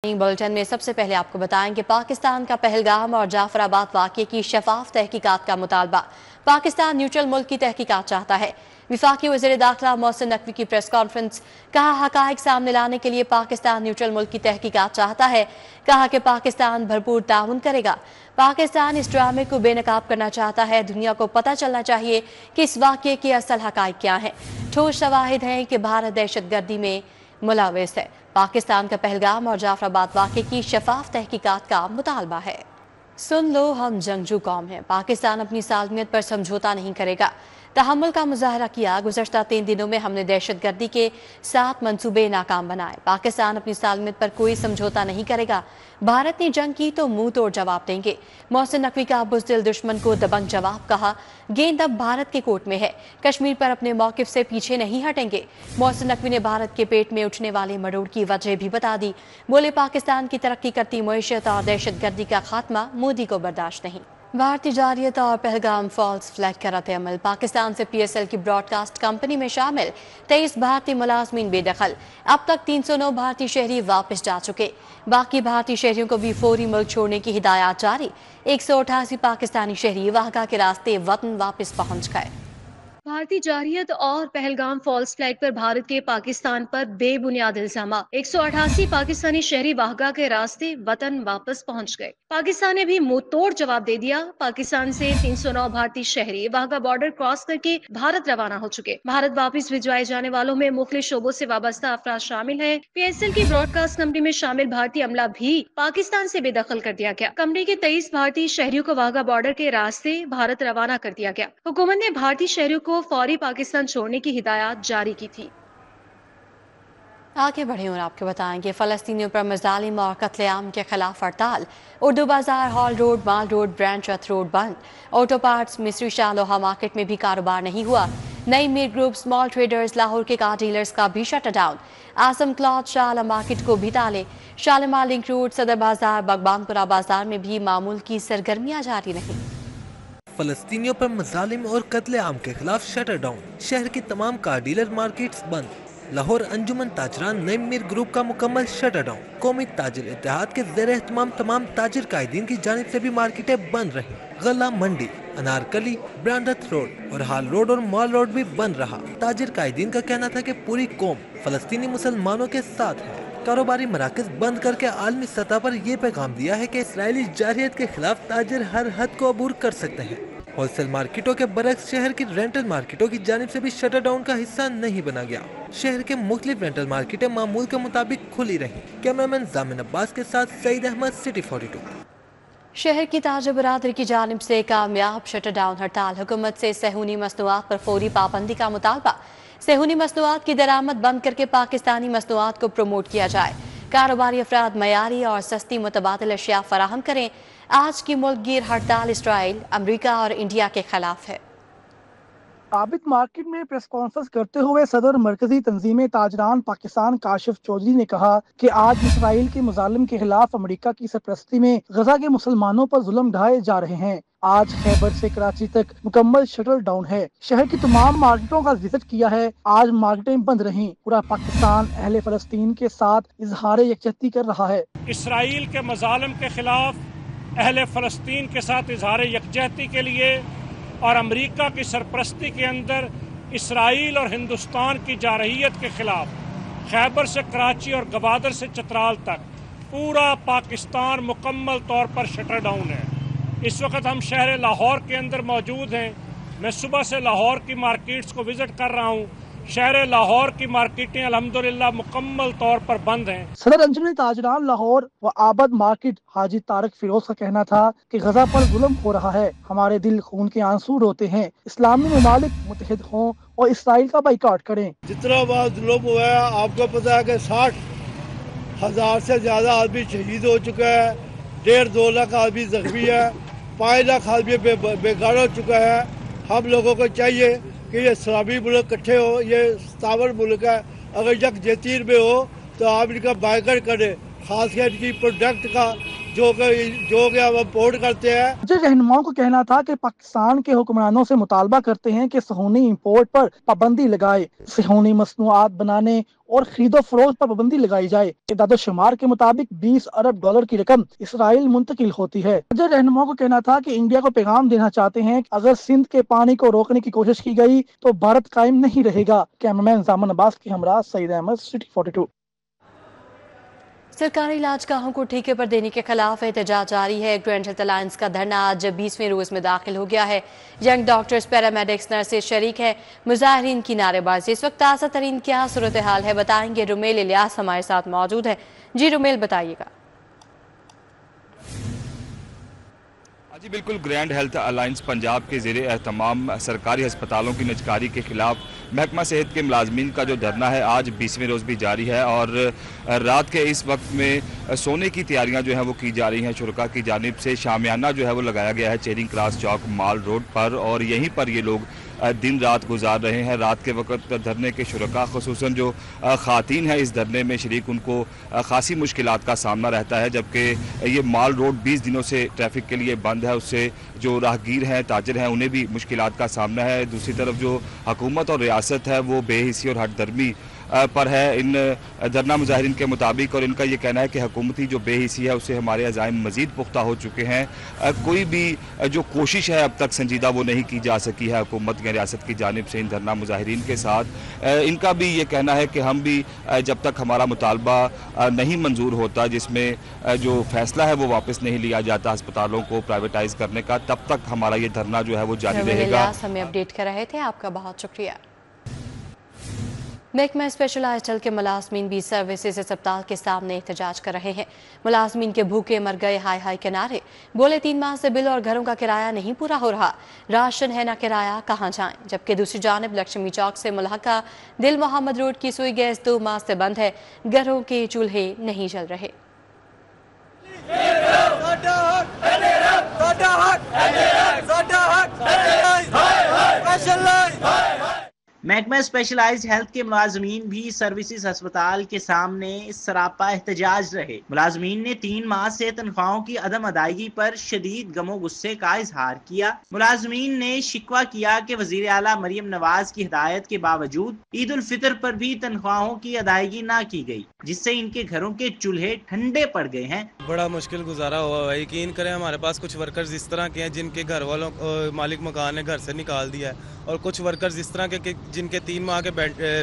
Bulletin में सबसे पहले आपको बताएं कि पाकिस्तान का पहलगाम और जाफराबाद वाक़ये की शफाफ तहकीकात का मुतालबा। पाकिस्तान न्यूट्रल मुल्क की तहकीकात चाहता है। विफाकी वज़ीर दाखिला मोहसिन नकवी की प्रेस कॉन्फ्रेंस। कहा, हकाइक सामने लाने के लिए पाकिस्तान न्यूट्रल मुल्क की तहकीकात चाहता है। कहा कि पाकिस्तान भरपूर ताउन करेगा। पाकिस्तान इस ड्रामे को बेनकाब करना चाहता है। दुनिया को पता चलना चाहिए कि इस वाक़ये के असल हकाइक क्या हैं। ठोस शवाहिद हैं कि भारत दहशतगर्दी में मुलव्वस है। पाकिस्तान का पहलगाम और जाफराबाद वाक़ये की शफाफ तहकीकात का मुतालबा है। सुन लो, हम जंगजू कौम हैं। पाकिस्तान अपनी सालमियत पर समझौता नहीं करेगा। तहम्मुल का मुजाहरा किया। गुज़श्ता 3 दिनों में हमने दहशतगर्दी के 7 मंसूबे नाकाम बनाए। पाकिस्तान अपनी सालमियत पर कोई समझौता नहीं करेगा। भारत ने जंग की तो मुंह तोड़ जवाब देंगे। मोहसिन नकवी का बुज़दिल दुश्मन को दबंग जवाब। कहा, गेंद अब भारत के कोर्ट में है। कश्मीर पर अपने मौक़िफ़ से पीछे नहीं हटेंगे। मोहसिन नकवी ने भारत के पेट में उठने वाले मरोड़ की वजह भी बता दी। बोले, पाकिस्तान की तरक्की करती मईशत और दहशतगर्दी का खात्मा मोदी को बर्दाश्त नहीं। भारतीय जारियत और पहलगाम फॉल्स फ्लैग का रद्द अमल। पाकिस्तान से PSL की ब्रॉडकास्ट कंपनी में शामिल 23 भारतीय मुलाजमीन बेदखल। अब तक 309 भारतीय शहरी वापस जा चुके। बाकी भारतीय शहरियों को भी फौरी मुल्क छोड़ने की हिदायत जारी। 188 पाकिस्तानी शहरी वाहगा के रास्ते वतन वापस पहुंच गए। भारतीय जारियत और पहलगाम फॉल्स फ्लैग पर भारत के पाकिस्तान पर बेबुनियाद इल्जाम। 188 पाकिस्तानी शहरी वाहगा के रास्ते वतन वापस पहुंच गए। पाकिस्तान ने भी मुंह तोड़ जवाब दे दिया। पाकिस्तान से 309 भारतीय शहरी वाहगा बॉर्डर क्रॉस करके भारत रवाना हो चुके। भारत वापस भिजवाए जाने वालों में मुख्तलिफ शोबों से वाबस्ता अफराद शामिल हैं। PSL की ब्रॉडकास्ट कंपनी में शामिल भारतीय अमला भी पाकिस्तान से बेदखल कर दिया गया। कंपनी के 23 भारतीय शहरियों को वाहगा बॉर्डर के रास्ते भारत रवाना कर दिया गया। हुकूमत ने भारतीय शहरियों को फौरी पाकिस्तान छोड़ने की हिदायत जारी की थी। आगे बढ़े और आपको बताएंगे, फलस्तीनियों पर मज़ालिम और कत्लेआम के खिलाफ हड़ताल। उर्दू बाजार, हॉल रोड, माल रोड, ब्रांच रथ रोड बंद। ऑटो पार्ट्स, मिस्री शाह लोहा मार्केट में भी कारोबार नहीं हुआ। नई Mir group, small traders, Lahore के कार डीलर्स का भी शटर डाउन। आजम क्लॉथ, शाह मार्केट को भी ताले। शालीमार लिंक रोड, सदर बाजार, बगबानपुरा बाजार में भी मामूल की सरगर्मियां जारी रहीं। फलस्तीनियों पर मज़ालिम और कत्ले आम के खिलाफ शटर डाउन। शहर की तमाम कार डीलर मार्केट्स बंद। लाहौर अंजुमन ताजरान नईम मीर ग्रुप का मुकम्मल शटर डाउन। कौमी ताजिर इत्तेहाद के ज़ेर एहतमाम तमाम ताजिर कायदीन की जानिब से भी मार्केटें बंद रही। गला मंडी, अनारकली, ब्रांडथ रोड और हाल रोड और मॉल रोड भी बंद रहा। ताजिर कायदीन का कहना था कि पूरी कौम फलस्तीनी मुसलमानों के साथ है। कारोबारी मराकज बंद करके आलमी सतह पर यह पैगाम दिया है कि इसराइली जारहियत के खिलाफ ताजिर हर हद को अबूर कर सकते हैं। होलसेल मार्केटों के बरक्स शहर की रेंटल मार्केटों की जानिब से भी शटर डाउन का हिस्सा नहीं बना गया। शहर के मुख्तलिफ रेंटल मार्केटें मामूल के मुताबिक खुली रहीं। कैमरामैन जामिन अब्बास के साथ सईद अहमद, सिटी 42। शहर की ताजिर बरादरी की जानिब से कामयाब शटर डाउन हड़ताल। हुकूमत से सेहूनी मसनूआत पर फौरी पाबंदी का मुतालबा। सेहूनी मसनूआत की दरामद बंद करके पाकिस्तानी मसनूआत को प्रमोट किया जाए। कारोबारी अफराद मयारी और सस्ती मुतबादिल अशिया फराहम करें। आज की मुल्क गिर हड़ताल इसराइल, अमरीका और इंडिया के खिलाफ है। आबिद मार्केट में प्रेस कॉन्फ्रेंस करते हुए सदर मरकजी तंजीम ताजरान पाकिस्तान काशिफ चौधरी ने कहा कि आज इसराइल के मुजालिम के खिलाफ अमरीका की सरपरस्ती में गजा के मुसलमानों पर जुल्म ढाए जा रहे हैं। आज खैबर से कराची तक मुकम्मल शटर डाउन है। शहर की तमाम मार्केटों का विजिट किया है। आज मार्केटें बंद रहीं। पूरा पाकिस्तान अहले फलस्तीन के साथ इजहार यकजहती कर रहा है। इसराइल के मजालिम के खिलाफ अहले फलस्तीन के साथ इजहार यकजहती के लिए और अमरीका की सरपरस्ती के अंदर इसराइल और हिंदुस्तान की जारहियत के खिलाफ खैबर से कराची और गवादर से चतराल तक पूरा पाकिस्तान मुकम्मल तौर पर शटर डाउन है। इस वक्त हम शहर लाहौर के अंदर मौजूद हैं। मैं सुबह से लाहौर की मार्केट्स को विजिट कर रहा हूँ। शहर लाहौर की मार्केटें अल्हम्दुलिल्लाह मुकम्मल तौर पर बंद हैं। सदर अंजुमन ताजरान लाहौर व आबद मार्केट हाजी तारक फिरोज का कहना था कि गजा पर जुल्म हो रहा है। हमारे दिल खून के आंसू रोते हैं। इस्लामी ममालिक मुत्तहिद हों और इसराइल का बाइकाट करें। जितना बार जुल्म हुआ है, आपको पता है कि 60,000 से ज्यादा आदमी शहीद हो चुका है। 1.5-2 लाख आदमी जख्मी है। 5 लाख आदमी बेकार हो चुका है। हम लोगों को चाहिए कि ये इस्लामी मुल्क इकट्ठे हो। ये 57 मुल्क है। अगर यकजहती में हो तो आप इनका बाइकाट करें। खासकर इनकी प्रोडक्ट का जो कि हम इम्पोर्ट करते हैं। रहनुमाओं को कहना था कि पाकिस्तान के हुक्मरानों से मुतालबा करते हैं कि सेहूनी इंपोर्ट पर पाबंदी लगाए, सेहूनी मसनूआत बनाने और खरीदो फरोख्त पर पाबंदी लगाई जाए। इदादो शुमार के मुताबिक 20 अरब डॉलर की रकम इसराइल मुंतकिल होती है। रहनुमाओं को कहना था कि इंडिया को पैगाम देना चाहते हैं कि अगर सिंध के पानी को रोकने की कोशिश की गई तो भारत कायम नहीं रहेगा। कैमरामैन जामन अब्बास के हमरा सईद अहमद, सिटी 42। सरकारी इलाजगाहों को ठेके पर देने के खिलाफ एहतजाज जारी है। ग्रैंड हेल्थ अलायंस का धरना आज 20वें रोज में दाखिल हो गया है। यंग डॉक्टर्स, पैरामेडिक्स, नर्सेज शरीक है। मुजाहिरीन की नारेबाजी। इस वक्त ताज़ा तरीन क्या सूरत हाल है बताएंगे रुमेल इलियास हमारे साथ मौजूद है। जी रुमेल, बताइएगा। जी बिल्कुल, ग्रैंड हेल्थ अलायंस पंजाब के ज़ेरे एहतमाम सरकारी अस्पतालों की निजकारी के खिलाफ महकमा सेहत के मुलाजमीन का जो धरना है आज 20वें रोज़ भी जारी है और रात के इस वक्त में सोने की तैयारियां जो हैं वो की जा रही हैं। शुरका की जानिब से शामियाना जो है वो लगाया गया है चेरिंग क्रॉस चौक माल रोड पर और यहीं पर ये लोग दिन रात गुजार रहे हैं। रात के वक्त धरने के शुरका, खुसूसन जो ख़ातीन हैं इस धरने में शरीक, उनको ख़ासी मुश्किलात का सामना रहता है। जबकि ये माल रोड 20 दिनों से ट्रैफिक के लिए बंद है, उससे जो राहगीर हैं, ताजर हैं, उन्हें भी मुश्किलात का सामना है। दूसरी तरफ जो हुकूमत और रियासत है वो बेहिसी और हठधर्मी पर है इन धरना मुजाहिरीन के मुताबिक, और इनका ये कहना है कि हुकूमती जो बेहिसी है उससे हमारे अज़ाइम मज़ीद पुख्ता हो चुके हैं। कोई भी जो कोशिश है अब तक संजीदा वो नहीं की जा सकी है हुकूमत या रियासत की जानिब से इन धरना मुजाहिरीन के साथ। इनका भी ये कहना है कि हम भी जब तक हमारा मुतालबा नहीं मंजूर होता, जिसमें जो फैसला है वो वापस नहीं लिया जाता अस्पतालों को प्राइवेटाइज करने का, तब तक हमारा ये धरना जो है वो जारी रहेगा। हमें अपडेट कर रहे थे, आपका बहुत शुक्रिया। महकमा स्पेशलाइज्ड हेल्थ के मुलाजमीन भी सर्विसेज अस्पताल के सामने एहतजाज कर रहे हैं। मुलाजमीन के भूखे मर गए हाय हाय के नारे। बोले 3 माह से बिल और घरों का किराया नहीं पूरा हो रहा, राशन है ना किराया, कहाँ जाएं। जबकि दूसरी जानिब लक्ष्मी चौक से मुल्हका दिल मोहम्मद रोड की सुई गैस 2 माह से बंद है, घरों के चूल्हे नहीं जल रहे। महकमा स्पेशलाइज्ड हेल्थ के मुलाजमीन भी सर्विसेज अस्पताल के सामने सरापा एहतजाज रहे। मुलाजमीन ने 3 माह से तनख्वाहों की अदम अदायगी पर शदीद गमो गुस्से का इजहार किया। मुलाजमीन ने शिकवा किया कि वजीर आला मरियम नवाज की हिदायत के बावजूद ईद उल फितर पर भी तनख्वाहों की अदायगी ना की गई, जिससे इनके घरों के चूल्हे ठंडे पड़ गए हैं। बड़ा मुश्किल गुजारा हुआ है। यकीन करें, हमारे पास कुछ वर्कर्स इस तरह के हैं जिनके घर वालों मालिक मकान ने घर से निकाल दिया है, और कुछ वर्कर्स इस तरह के जिनके 3 माह के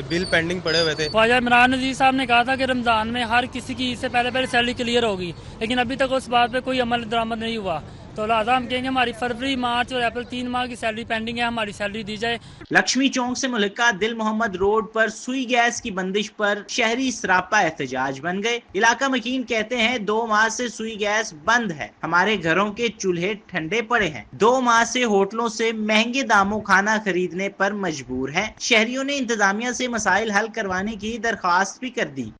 बिल पेंडिंग पड़े हुए थे। ख्वाजा इमरान नज़ीर साहब ने कहा था कि रमजान में हर किसी की इससे पहले सैलरी क्लियर होगी, लेकिन अभी तक उस बात पे कोई अमल दरामद नहीं हुआ। तो लिहाजा हम कहेंगे हमारी फरवरी, मार्च और अप्रैल 3 माह की सैलरी पेंडिंग है, हमारी सैलरी दी जाए। लक्ष्मी चौक से मुल्का दिल मोहम्मद रोड पर सुई गैस की बंदिश पर शहरी सरापा एहतजाज बन गए। इलाका मकीन कहते हैं 2 माह से सुई गैस बंद है, हमारे घरों के चूल्हे ठंडे पड़े हैं। 2 माह से होटलों से महंगे दामों खाना खरीदने पर मजबूर हैं। शहरियों ने इंतजामिया से मसाइल हल करवाने की दरख्वास्त भी कर दी।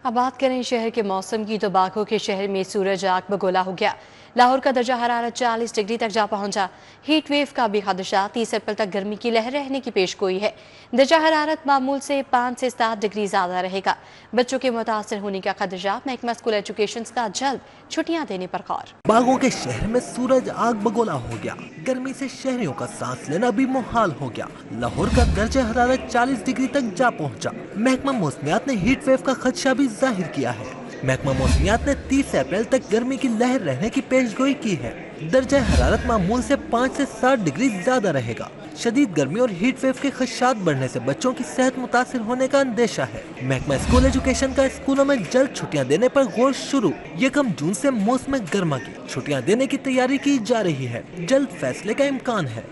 अब बात करें शहर के मौसम की, तो बाघों के शहर में सूरज आग बगोला हो गया। लाहौर का दर्जा हरारत 40 डिग्री तक जा पहुंचा। हीट वेव का भी खदशा, 30 अप्रैल तक गर्मी की लहर रहने की पेशगोई है। दर्जा हरारत मामूल से 5 से 7 डिग्री ज्यादा रहेगा। बच्चों के मुतासर होने का खदशा, महकमा स्कूल एजुकेशन का जल्द छुट्टियां देने पर गौर। बागों के शहर में सूरज आग बगोला हो गया। गर्मी से शहरियों का सांस लेना भी मुहाल हो गया। लाहौर का दर्जा हरारत 40 डिग्री तक जा पहुंचा। महकमा मौसमियात ने हीट वेव का खदशा भी जाहिर किया है। महकमा मौसमियात ने 30 अप्रैल तक गर्मी की लहर रहने की पेशगोई की है। दर्जा हरारत मामूल से 5 से 7 डिग्री ज्यादा रहेगा। शदीद गर्मी और हीट वेव के खदशात बढ़ने से बच्चों की सेहत मुतासिर होने का अंदेशा है। महकमा स्कूल एजुकेशन का स्कूलों में जल्द छुट्टियां देने पर गौर शुरू। 1 जून से मौसम गर्मा की छुट्टियां देने की तैयारी की जा रही है। जल्द फैसले का इम्कान है।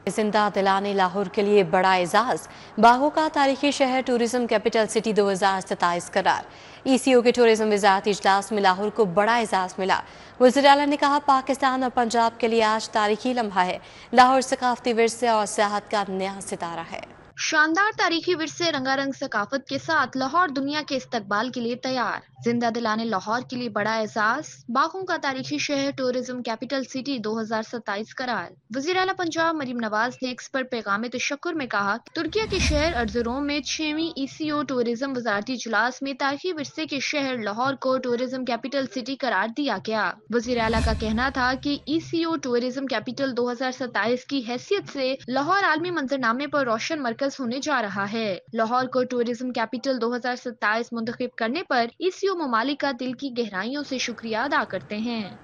जिंदा दिलाने लाहौर के लिए बड़ा एजाज, बागों का तारीखी शहर टूरिज्म कैपिटल सिटी 2027 करार। ECO के टूरिज्म वजारती इजलास में लाहौर को बड़ा एजाज मिला। वज़ीर आला ने कहा, पाकिस्तान और पंजाब के लिए आज तारीखी लम्हा है। लाहौर सकाफती विरसे और सियाहत का नया सितारा है। शानदार तारीखी विरसे रंगारंग सकाफत के साथ लाहौर दुनिया के इस्तकबाल के लिए तैयार। जिंदा दिलाने लाहौर के लिए बड़ा एहसास, बागों का तारीखी शहर टूरिज्म कैपिटल सिटी 2027 करार। वज़ीर आला पंजाब मरीम नवाज ने एक्स पर पैगाम तशक्कुर में कहा कि तुर्किया के शहर अर्ज़ुरोम में 6वीं ECO टूरिज्म वजारती इजलास में तारीखी विरसे के शहर लाहौर को टूरिज्म कैपिटल सिटी करार दिया गया। वज़ीर आला का कहना था कि ECO टूरिज्म कैपिटल 2027 की हैसियत से लाहौर आलमी मंजरनामे पर रोशन मरकज होने जा रहा है। लाहौर को टूरिज्म कैपिटल 2027 मुंतखब करने पर ECO ममालिक का दिल की गहराइयों से शुक्रिया अदा करते हैं।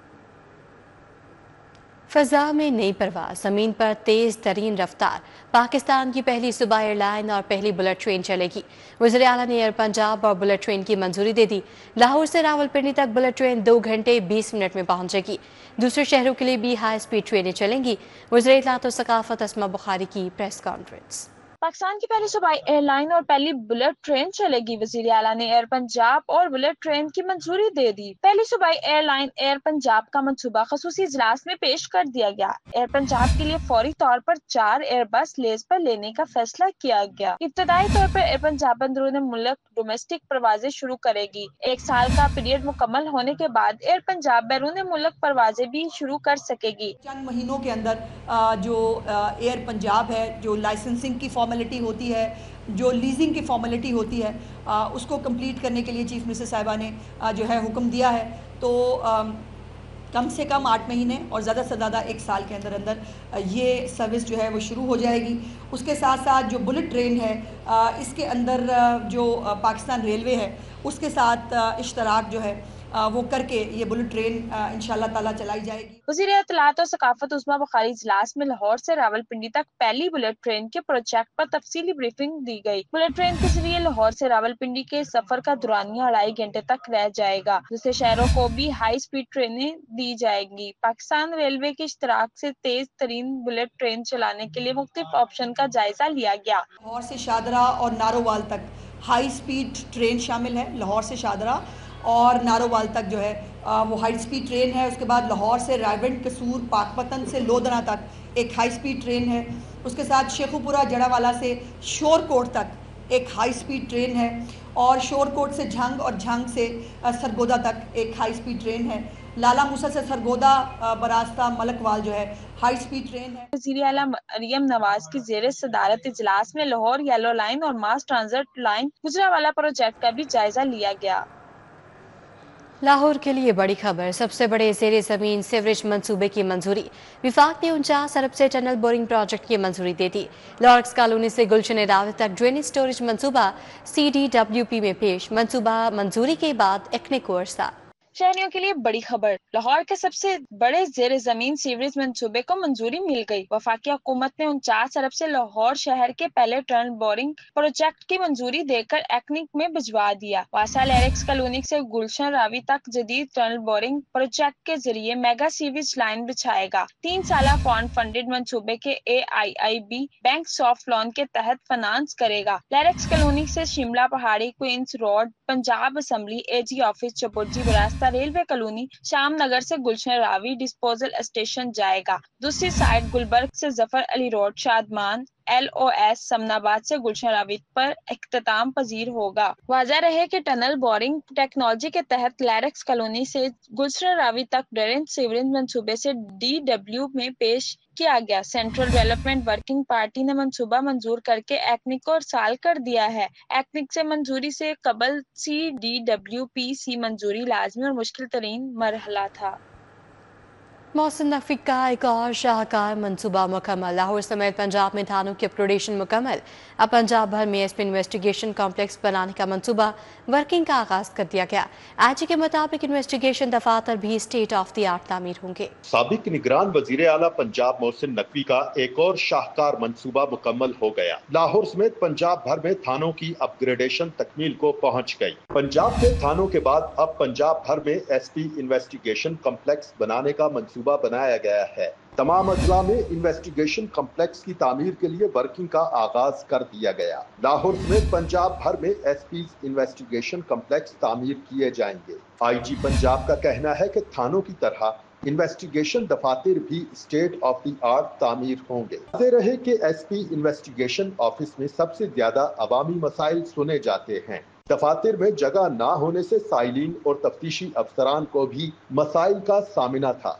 फजा में नई परवाज, जमीन पर तेज तरीन रफ्तार। पाकिस्तान की पहली सूबा एयरलाइन और पहली बुलेट ट्रेन चलेगी। वज़ीर आला ने एयर पंजाब और बुलेट ट्रेन की मंजूरी दे दी। लाहौर से रावलपिंडी तक बुलेट ट्रेन 2 घंटे 20 मिनट में पहुंचेगी। दूसरे शहरों के लिए भी हाई स्पीड ट्रेनें चलेंगी। वज़ीर इत्तलात और सकाफत अस्मा बुखारी की प्रेस कॉन्फ्रेंस। पाकिस्तान की पहली सूबाई एयरलाइन और पहली बुलेट ट्रेन चलेगी। वज़ीर आला ने एयर पंजाब और बुलेट ट्रेन की मंजूरी दे दी। पहली सूबाई एयरलाइन एयर पंजाब का मंसूबा खसूसी इजलास में पेश कर दिया गया। एयर पंजाब के लिए फौरी तौर पर 4 एयरबस लेज पर लेने का फैसला किया गया। इब्तदाई तौर पर एयर पंजाब अंदरून मुल्क डोमेस्टिक परवाजें शुरू करेगी। 1 साल का पीरियड मुकम्मल होने के बाद एयर पंजाब बैरून मुल्क परवाजें भी शुरू कर सकेगी। चंद महीनों के अंदर जो एयर पंजाब है, जो लाइसेंसिंग की फॉर्मेलिटी होती है, जो लीजिंग की फॉर्मेलिटी होती है, उसको कंप्लीट करने के लिए चीफ मिनिस्टर साहिबा ने जो है हुक्म दिया है। तो कम से कम 8 महीने और ज़्यादा से ज़्यादा 1 साल के अंदर अंदर ये सर्विस जो है वो शुरू हो जाएगी। उसके साथ साथ जो बुलेट ट्रेन है, इसके अंदर जो पाकिस्तान रेलवे है उसके साथ इश्तराक जो है वो करके ये बुलेट ट्रेन इंशाल्लाह ताला चलाई जाएगी। वज़ीर इत्तलात और सकाफत उस्मा बुखारी इजलास में लाहौर से रावलपिंडी तक पहली बुलेट ट्रेन के प्रोजेक्ट पर तफसीली ब्रीफिंग दी गई। बुलेट ट्रेन के जरिए लाहौर से रावलपिंडी के सफर का दुरानिया 2.5 घंटे तक रह जाएगा। दूसरे शहरों को भी हाई स्पीड ट्रेनें दी जाएंगी। पाकिस्तान रेलवे के इश्तराक से तेज तरीन बुलेट ट्रेन चलाने के लिए मुख्तलिफ ऑप्शन का जायजा लिया गया। लाहौर से शादरा और नारोवाल तक हाई स्पीड ट्रेन शामिल है। लाहौर से शादरा और नारोवाल तक जो है वो हाई स्पीड ट्रेन है। उसके बाद लाहौर से रायगढ़, कसूर, पाकपतन से लोधना तक एक हाई स्पीड ट्रेन है। उसके साथ शेखुपुरा जड़ावाला से शोरकोट तक एक हाई स्पीड ट्रेन है और शोरकोट से झंग और झंग से सरगोदा तक एक हाई स्पीड ट्रेन है। लाला मूसा से सरगोदा बरास्ता मलकवाल जो है हाई स्पीड ट्रेन है। वज़ीर आला मरीम नवाज की ज़ेरे सदारत इजलास में लाहौर येलो लाइन और मास ट्रांजिट लाइन गुजरावाला प्रोजेक्ट का भी जायजा लिया गया। लाहौर के लिए बड़ी खबर, सबसे बड़े ज़ेरे ज़मीन सीवरेज मंसूबे की मंजूरी। विफाक ने 49 अरब से टनल बोरिंग प्रोजेक्ट की मंजूरी दे दी। लॉर्ड्स कॉलोनी से गुलशन रावत तक ड्रेनेज स्टोरेज मंसूबा CDWP में पेश। मंसूबा मंजूरी के बाद एक्ने को अरसा। शहरियों के लिए बड़ी खबर, लाहौर के सबसे बड़े ज़ेरे ज़मीन सीवरेज मंसूबे को मंजूरी मिल गई। वफाकी हुकूमत ने 49 अरब से लाहौर शहर के पहले टनल बोरिंग प्रोजेक्ट की मंजूरी देकर एक्निक में भिजवा दिया। वासा लैरिक्स कॉलोनी से गुलशन रावी तक जदीद टनल बोरिंग प्रोजेक्ट के जरिए मेगा सीवेज लाइन बिछाएगा। 3 साला फॉन्ड फंडेड मंसूबे के AIIB बैंक सॉफ्ट लोन के तहत फाइनेंस करेगा। लैरिक्स कॉलोनी से Shimla Pahari, Queens road, Punjab assembly, AG office, Chauburji बरास्ता, रेलवे कॉलोनी, शाम नगर से गुलशन रावी डिस्पोजल स्टेशन जाएगा। दूसरी साइड गुलबर्ग से जफर अली रोड, शादमान, LOS समनाबाद से गुलशन रावी पर इख्तिताम पजीर होगा। वाज़ा रहे कि टनल बोरिंग टेक्नोलॉजी के तहत लैरिक्स कॉलोनी से गुलशन रावी तक ड्रेनेज सीवरेज मंसूबे से DW में पेश किया गया। सेंट्रल डेवलपमेंट वर्किंग पार्टी ने मंसूबा मंजूर करके एक्निक को साल कर दिया है। एक्निक से मंजूरी से कबल CDWPC मंजूरी लाजमी और मुश्किल तरीन मरहला था। मौसम नकवी का एक और शाहकार मंसूबा मुकम्मल। लाहौर समेत पंजाब में थानों की अपग्रेडेशन मुकम्मल। अब पंजाब भर में SP इन्वेस्टिगेशन कॉम्प्लेक्स बनाने का मंसूबा वर्किंग का आगाज कर दिया गया। IG के मुताबिक इन्वेस्टिगेशन दफातर भी स्टेट ऑफ द आर्ट तामीर होंगे। साबिक निगरान वजीर आला पंजाब मोहसिन नकवी का एक और शाहकार मंसूबा मुकम्मल हो गया। लाहौर समेत पंजाब भर में थानों की अपग्रेडेशन तकमील को पहुँच गयी। पंजाब के थानों के बाद अब पंजाब भर में SP इन्वेस्टिगेशन कॉम्प्लेक्स बनाने का मंसूबा बनाया गया है। तमाम अजला में इन्वेस्टिगेशन कॉम्प्लेक्स की तामीर के लिए वर्किंग का आगाज कर दिया गया। लाहौर समेत पंजाब भर में SP इन्वेस्टिगेशन कॉम्प्लेक्स तामीर किए जाएंगे। IG पंजाब का कहना है कि थानों की तरह انویسٹیگیشن دفاتر بھی اسٹیٹ آف دی آرٹ تعمیر ہوں گے۔ واضح رہے کہ ایس پی انویسٹیگیشن آفس میں سب سے زیادہ عوامی مسائل سنے جاتے ہیں۔ دفاتر میں جگہ نہ ہونے سے سائلین اور تفتیشی افسران کو بھی مسائل کا سامنا تھا۔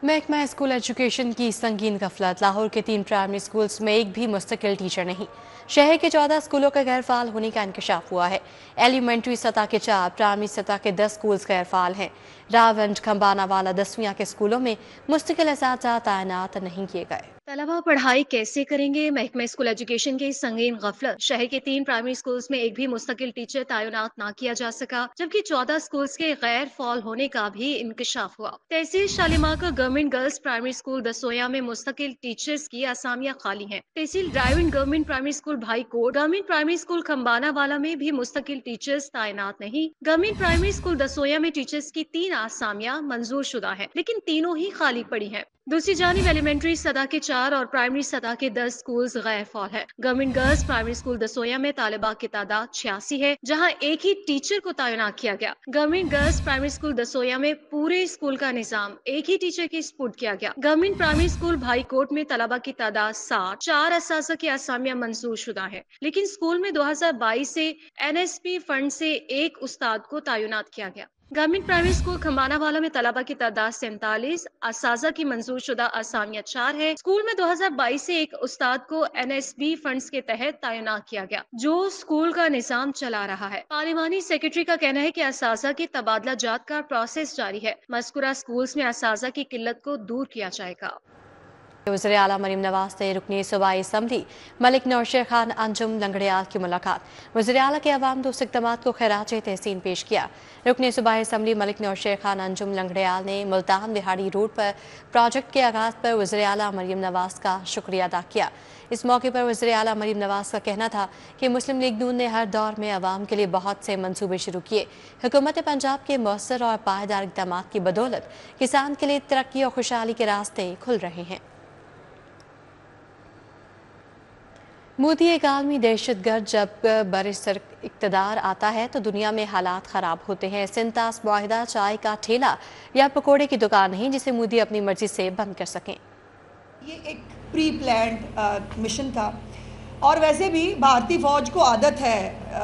محکمہ اسکول ایجوکیشن کی سنگین غفلت، لاہور کے 3 پرائمری اسکولز میں ایک بھی مستقل ٹیچر نہیں۔ شہر کے 14 اسکولوں کا غیر فعال ہونے کا انکشاف ہوا ہے۔ ایلیمنٹری سطح کے 4، پرائمری سطح کے 10 اسکولز غیر فعال ہیں۔ راونڈ، کھمبانا والا، 10ویں کے اسکولوں میں مستقل اساتذہ تعینات نہیں کیے گئے۔ طلبہ پڑھائی کیسے کریں گے؟ محکمہ اسکول ایجوکیشن کی سنگین غفلت، شہر کے 3 پرائمری اسکولز میں ایک بھی مستقل ٹیچر تعینات نہ کیا جا سکا، جبکہ 14 اسکولز کے غیر فعال ہونے کا بھی انکشاف ہوا۔ تحصیل شالیمار کا گورنمنٹ گرلز پرائمری اسکول دسویا میں مستقل ٹیچرز کی اسامیاں خالی ہیں۔ تحصیل ڈرائیونگ گورنمنٹ پرائمری اسکول بھائی کوٹ، گورنمنٹ پرائمری اسکول کھمبانا والا میں بھی مستقل ٹیچرز تعینات نہیں۔ گورنمنٹ پرائمری اسکول دسویا میں ٹیچرز کی 3 اسامیاں منظور شدہ ہیں، لیکن تینوں ہی خالی پڑی ہیں۔ دوسری جانب ایلیمنٹری سطح کے 4 اور پرائمری سطح کے 10 اسکولز غیر فعال ہیں۔ گورنمنٹ گرلز پرائمری اسکول دسویا میں طالبات کی تعداد 86 ہے، جہاں ایک ہی ٹیچر کو تعینات کیا گیا۔ گورنمنٹ گرلز پرائمری اسکول دسویا میں پورے اسکول کا نظام ایک ہی ٹیچر کے سپرد کیا گیا۔ گورنمنٹ پرائمری اسکول بھائی کوٹ میں طلبہ کی تعداد 60، 4 اساتذہ کی اسامیاں منظور شدہ ہیں، لیکن اسکول میں 2022 سے NSP فنڈ سے ایک استاد کو تعینات کیا گیا۔ گورنمنٹ پرائمری اسکول کھمبانا والا میں طلبہ کی تعداد 47، اساتذہ کی منظور شدہ اسامیاں 4 ہے۔ اسکول میں 2022 سے ایک استاد کو NSB فنڈز کے تحت تعینات کیا گیا، جو اسکول کا نظام چلا رہا ہے۔ پارلیمانی سیکرٹری کا کہنا ہے کہ اساتذہ کے تبادلہ جات کا پروسیس جاری ہے، مذکورہ اسکولز میں اساتذہ کی قلت کو دور کیا جائے گا۔ وزیر اعلیٰ مریم نواز سے رکن صوبائی اسمبلی ملک نورشیر خان انجم لنگڑیال کی ملاقات۔ وزیر اعلیٰ کے عوام دوست اقدامات کو خراج تحسین پیش کیا۔ رکن صوبائی اسمبلی ملک نورشیر خان انجم لنگڑیال نے ملتان بہاڑی روڈ پر پروجیکٹ کے آغاز پر وزیر اعلیٰ مریم نواز کا شکریہ ادا کیا۔ اس موقع پر وزیر اعلیٰ مریم نواز کا کہنا تھا کہ مسلم لیگ نون نے ہر دور میں عوام کے لیے بہت سے منصوبے شروع کیے۔ حکومت پنجاب کے مؤثر اور پائیدار اقدامات کی بدولت کسان کے لیے ترقی اور خوشحالی کے راستے کھل رہے ہیں۔ مودی ایک عالمی دہشت گرد جب برسر اقتدار آتا ہے تو دنیا میں حالات خراب ہوتے ہیں۔ سنتاس معاہدہ چائے کا ٹھیلا یا پکوڑے کی دکان نہیں جسے مودی اپنی مرضی سے بند کر سکیں۔ یہ ایک پری پلانڈ مشن تھا، اور ویسے بھی بھارتی فوج کو عادت ہے،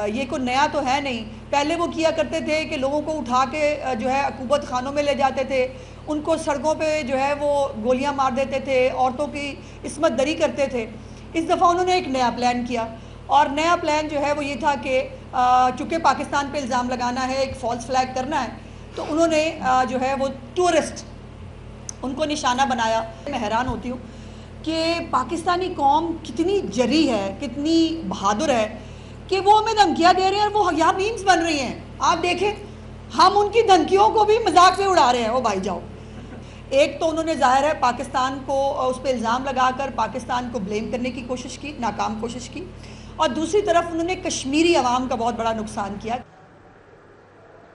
یہ کوئی نیا تو ہے نہیں، پہلے وہ کیا کرتے تھے کہ لوگوں کو اٹھا کے جو ہے عقوبت خانوں میں لے جاتے تھے، ان کو سڑکوں پہ جو ہے وہ گولیاں مار دیتے تھے، عورتوں کی عصمت دری کرتے تھے۔ اس دفعہ انہوں نے ایک نیا پلان کیا، اور نیا پلان جو ہے وہ یہ تھا کہ چونکہ پاکستان پہ الزام لگانا ہے، ایک فالس فلیگ کرنا ہے، تو انہوں نے جو ہے وہ ٹورسٹ ان کو نشانہ بنایا۔ میں حیران ہوتی ہوں کہ پاکستانی قوم کتنی جری ہے، کتنی بہادر ہے کہ وہ ہمیں دھمکیاں دے رہے ہیں اور وہ یہاں میمز بن رہی ہیں۔ آپ دیکھیں ہم ان کی دھمکیوں کو بھی مذاق میں اڑا رہے ہیں۔ وہ بھائی جاؤ، ایک تو انہوں نے ظاہر ہے پاکستان کو اس پہ الزام لگا کر پاکستان کو بلیم کرنے کی کوشش کی، ناکام کوشش کی، اور دوسری طرف انہوں نے کشمیری عوام کا بہت بڑا نقصان کیا۔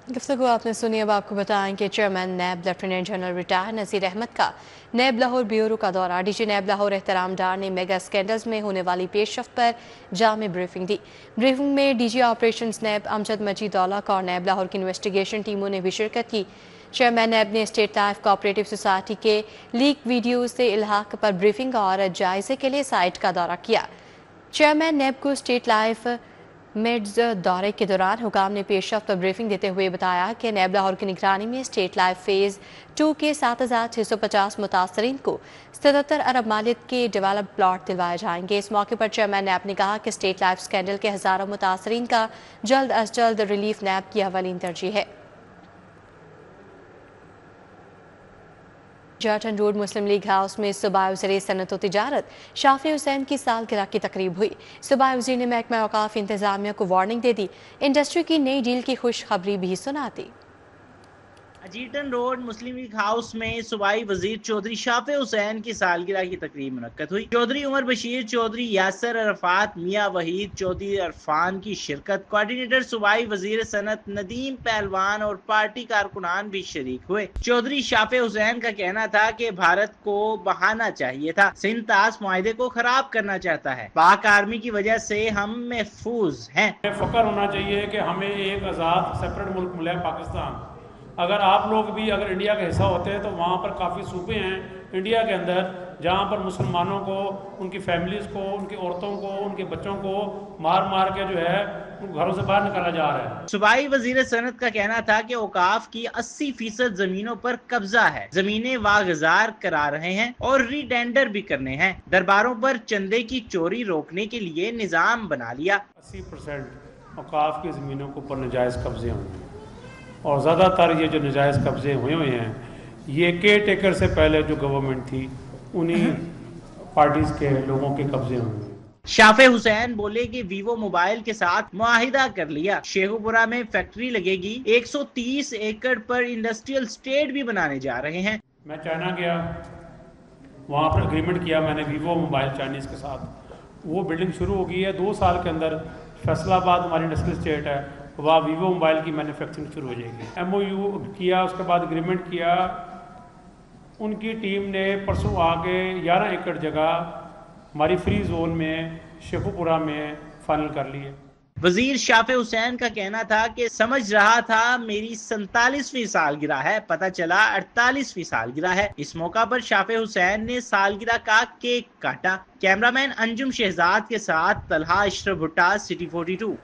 گفتگو آپ نے سنی۔ اب آپ کو بتائیں کہ chairman NAB lieutenant general retire Nazir Ahmed کا نیب لاہور بیورو کا دورہ۔ ڈی جی نیب لاہور احترام ڈار نے میگا اسکینڈلز میں ہونے والی پیش رفت پر جامع بریفنگ دی۔ بریفنگ میں ڈی جی آپریشنز نیب امجد مجید اولاق اور نیب لاہور کی انویسٹیگیشن ٹیموں نے بھی شرکت کی۔ چیئرمین نیب نے اسٹیٹ لائف کوآپریٹو سوسائٹی کے لیک ویڈیوز سے الحاق پر بریفنگ اور جائزے کے لیے سائٹ کا دورہ کیا۔ چیئرمین نیب کو اسٹیٹ لائف میڈز دورے کے دوران حکام نے پیش رفت پر بریفنگ دیتے ہوئے بتایا کہ نیب لاہور کی نگرانی میں اسٹیٹ لائف فیز 2 کے 7650 متاثرین کو 77 ارب مالیت کے ڈیولپ پلاٹ دلوائے جائیں گے۔ اس موقع پر چیئرمین نیب نے کہا کہ اسٹیٹ لائف اسکینڈل کے ہزاروں متاثرین کا جلد از جلد ریلیف نیب کی اولین ترجیح ہے۔ جارٹن روڈ مسلم لیگ ہاؤس میں صوبائی وزیر صنعت و تجارت شافی حسین کی سالگرہ کی تقریب ہوئی۔ صوبائی وزیر نے محکمہ اوقاف انتظامیہ کو وارننگ دے دی، انڈسٹری کی نئی ڈیل کی خوشخبری بھی سناتی۔ جارٹن روڈ مسلم لیگ ہاؤس میں صوبائی وزیر چودھری شافی حسین کی سالگرہ کی تقریب منعقد ہوئی۔ چودھری عمر بشیر چودھری، یاسر عرفات، میاں وحید چودھری عرفان کی شرکت، کوارڈینیٹر صوبائی وزیر صنعت ندیم پہلوان اور پارٹی کارکنان بھی شریک ہوئے۔ چودھری شافی حسین کا کہنا تھا کہ بھارت کو بہانا چاہیے تھا، سندھ طاس معاہدے کو خراب کرنا چاہتا ہے، پاک آرمی کی وجہ سے ہم محفوظ ہیں۔ فخر ہونا چاہیے کہ ہمیں ایک آزاد سیپریٹ ملک ملا ہے پاکستان، اگر آپ لوگ بھی اگر انڈیا کا حصہ ہوتے ہیں تو وہاں پر کافی صوبے ہیں انڈیا کے اندر جہاں پر مسلمانوں کو، ان کی فیملیز کو، ان کی عورتوں کو، ان کے بچوں کو مار مار کے جو ہے گھروں سے باہر نکالا جا رہا ہے۔ صوبائی وزیر صنعت کا کہنا تھا کہ اوقاف کی 80% زمینوں پر قبضہ ہے، زمینیں واگزار کرا رہے ہیں اور ری ٹینڈر بھی کرنے ہیں۔ درباروں پر چندے کی چوری روکنے کے لیے نظام بنا لیا۔ 80% اوقاف کی زمینوں کے اوپر ناجائز قبضے ہوئے ہیں اور زیادہ تر یہ جو ناجائز قبضے ہوئے ہیں یہ کیئر ٹیکر سے پہلے جو گورنمنٹ تھی انہی پارٹیز کے لوگوں کے قبضے ہوئے ہیں۔ شافع حسین بولے کہ ویوو موبائل کے ساتھ معاہدہ کر لیا، شیخو پورہ میں فیکٹری لگے گی، 130 ایکڑ پر انڈسٹریل اسٹیٹ بھی بنانے جا رہے ہیں۔ میں چائنا گیا، وہاں پر اگریمنٹ کیا میں نے ویوو موبائل چائنیز کے ساتھ، وہ بلڈنگ شروع ہو گئی ہے 2 سال کے اندر۔ فیصل آباد ہماری انڈسٹریل اسٹیٹ ہے، وہاں ویوو موبائل کی مینوفیکچرنگ شروع ہو جائے گی۔ MOU کیا، اس کے بعد اگریمنٹ کیا، ان کی ٹیم نے پرسوں آ کے 11 ایکڑ جگہ ہماری فری زون میں شیخو پورہ میں فائنل کر لی ہے۔ وزیر شافع حسین کا کہنا تھا کہ سمجھ رہا تھا میری 47ویں سالگرہ ہے، پتہ چلا 48ویں سالگرہ ہے۔ اس موقع پر شافع حسین نے سالگرہ کا کیک کاٹا۔ کیمرامین انجم شہزاد کے ساتھ طلحہ اشرف بھٹا، سٹی 42۔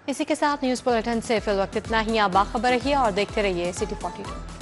اسی کے ساتھ نیوز بلیٹن سے فی الوقت اتنا ہی۔ آپ باخبر رہیے اور دیکھتے رہیے سٹی 42۔